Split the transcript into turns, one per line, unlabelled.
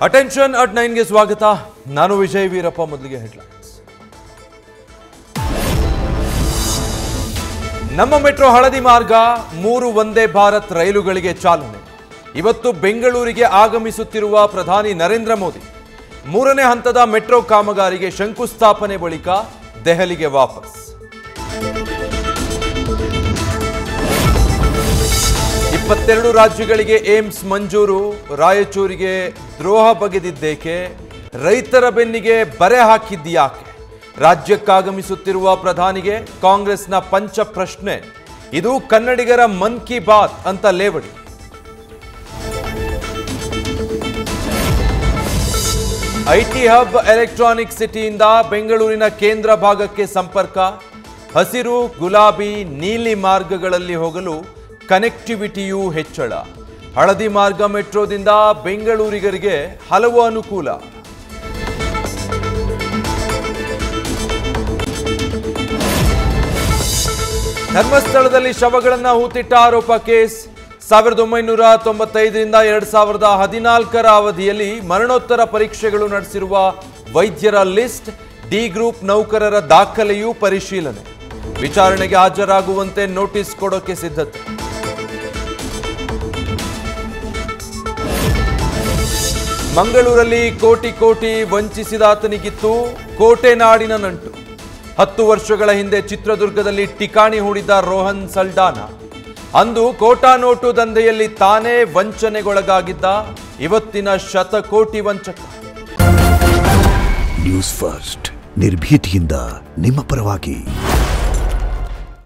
Attention at 9 ಗೆ ಸ್ವಾಗತ. ನಾನು ವಿಜಯ್ ವೀರಪ್ಪ. ಮೊದಲಿಗೆ ಹೆಡ್ಲೈನ್ಸ್. ನಮ್ಮ ಮೆಟ್ರೋ ಹಳದಿ ಮಾರ್ಗ 3 ವಂದೇ ಭಾರತ್ ರೈಲುಗಳಿಗೆ ಚಾಲನೆ. ಇವತ್ತು ಬೆಂಗಳೂರಿಗೆ ಆಗಮಿಸುತ್ತಿರುವ ಪ್ರಧಾನಿ ನರೇಂದ್ರ ಮೋದಿ 3ನೇ ಹಂತದ ಮೆಟ್ರೋ ಕಾಮಗಾರಿಗೆ ಶಂಕುಸ್ಥಾಪನೆ ಬಳಿಕ ದೆಹಲಿಗೆ ವಾಪಸ್. 22 ರಾಜ್ಯಗಳಿಗೆ ಏಮ್ಸ್ ಮಂಜೂರು. ರಾಯಚೂರಿಗೆ ದ್ರೋಹ ಬಗೆದಿದ್ದೇಕೆ? ರೈತರ ಬೆನ್ನಿಗೆ ಬರೆ ಹಾಕಿದ್ಯಾಕೆ? ರಾಜ್ಯಕ್ಕಾಗಮಿಸುತ್ತಿರುವ ಪ್ರಧಾನಿಗೆ ಕಾಂಗ್ರೆಸ್ನ ಪಂಚ ಪ್ರಶ್ನೆ. ಇದು ಕನ್ನಡಿಗರ ಮನ್ ಕಿ ಬಾತ್ ಅಂತ ಲೇವಡಿ. ಐಟಿ ಹಬ್ ಎಲೆಕ್ಟ್ರಾನಿಕ್ ಸಿಟಿಯಿಂದ ಬೆಂಗಳೂರಿನ ಕೇಂದ್ರ ಭಾಗಕ್ಕೆ ಸಂಪರ್ಕ. ಹಸಿರು, ಗುಲಾಬಿ, ನೀಲಿ ಮಾರ್ಗಗಳಲ್ಲಿ ಹೋಗಲು ಕನೆಕ್ಟಿವಿಟಿಯೂ ಹೆಚ್ಚಳ. ಹಳದಿ ಮಾರ್ಗ ಮೆಟ್ರೋದಿಂದ ಬೆಂಗಳೂರಿಗರಿಗೆ ಹಲವು ಅನುಕೂಲ. ಧರ್ಮಸ್ಥಳದಲ್ಲಿ ಶವಗಳನ್ನು ಹೂತಿಟ್ಟ ಆರೋಪ ಕೇಸ್. 1995ರಿಂದ 2014ರ ಅವಧಿಯಲ್ಲಿ ಮರಣೋತ್ತರ ಪರೀಕ್ಷೆಗಳು ನಡೆಸಿರುವ ವೈದ್ಯರ ಲಿಸ್ಟ್. ಡಿ ಗ್ರೂಪ್ ನೌಕರರ ದಾಖಲೆಯೂ ಪರಿಶೀಲನೆ. ವಿಚಾರಣೆಗೆ ಹಾಜರಾಗುವಂತೆ ನೋಟಿಸ್ ಕೊಡೋಕೆ ಸಿದ್ಧತೆ. ಮಂಗಳೂರಲ್ಲಿ ಕೋಟಿ ವಂಚಿಸಿದಾತನಿಗಿತ್ತು ಕೋಟೆ ನಾಡಿನ ನಂಟು. 10 ವರ್ಷಗಳ ಹಿಂದೆ ಚಿತ್ರದುರ್ಗದಲ್ಲಿ ಠಿಕಾಣಿ ಹೂಡಿದ್ದ ರೋಹನ್ ಸಲ್ಡಾನ ಅಂದು ಕೋಟಾ ನೋಟು ದಂಧೆಯಲ್ಲಿ ತಾನೇ ವಂಚನೆಗೊಳಗಾಗಿದ್ದ. ಇವತ್ತಿನ ಶತಕೋಟಿ ವಂಚಕ.
ನ್ಯೂಸ್ ಫಸ್ಟ್, ನಿರ್ಭೀತಿಯಿಂದ ನಿಮ್ಮ ಪರವಾಗಿ.